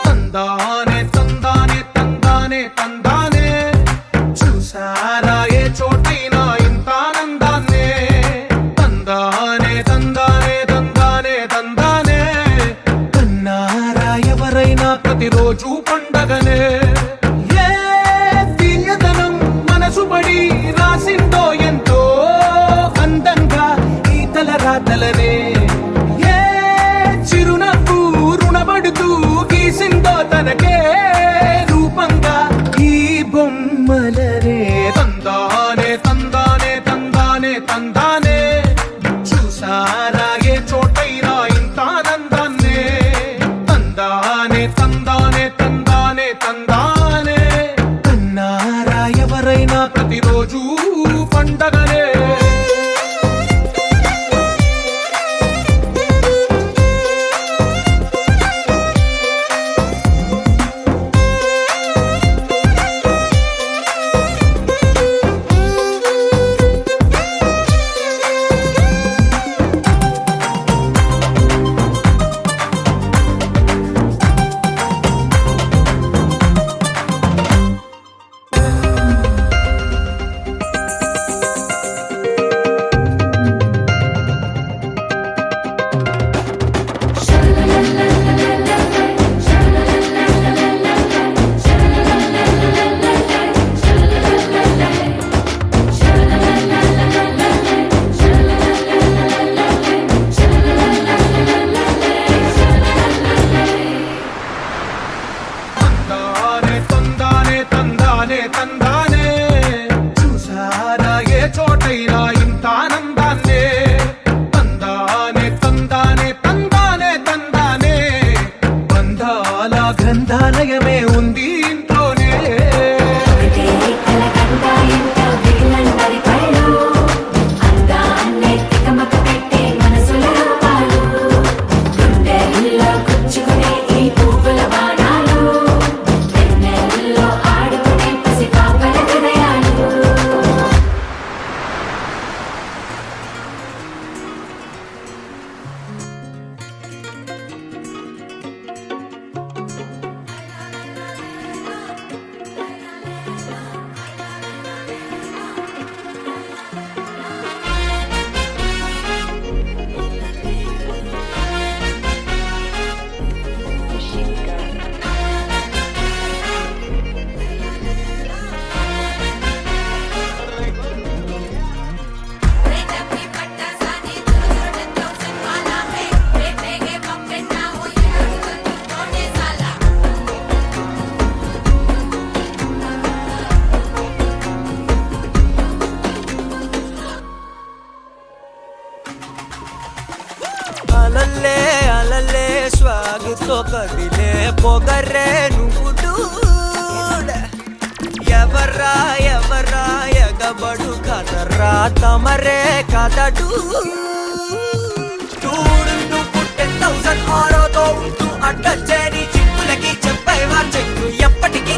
తందానే తందానే తందానే తందానే చూసారా ఏ చోటైనా ఇంత ఆనందాన్నే తందానే తందానే తందానే తందానే కన్నారా ఎవరైనా ప్రతిరోజు పండగనే ఏ తీయదనం మనసు పడి రాసిందో ఎంతో అందంగా ఈ తల రాతలనే గీసిందో తనకే రూపంగా ఈ బొమ్మలనే తందానే తందానే తందానే తందానే చూసారా ఏ చోటైనా ఇంత ఆనందాన్నే తందానే తందానే తందానే తందానే కన్నారా ఎవరైనా ప్రతిరోజు పండగనే తందానే చూసారా ఏ చోటైనా ఇంత ఆనందాన్నే తందానే తందానే తందానే తందానే బంధాల గ్రంథాలయమే ఉంది ఇంట్లోనే అలల్లే అలల్లే స్వాగుతో కదిలే పొగర్రే నువ్వు ఎవర్రా ఎవర్రా ఎగబడు కదర్రా తమరే కదడు చూడు పుట్టె 1000 ఆరోతో ఉంటూ అడ్డొచ్చే నీ చిక్కులకి చెప్పేవా చెక్కు ఎప్పటికీ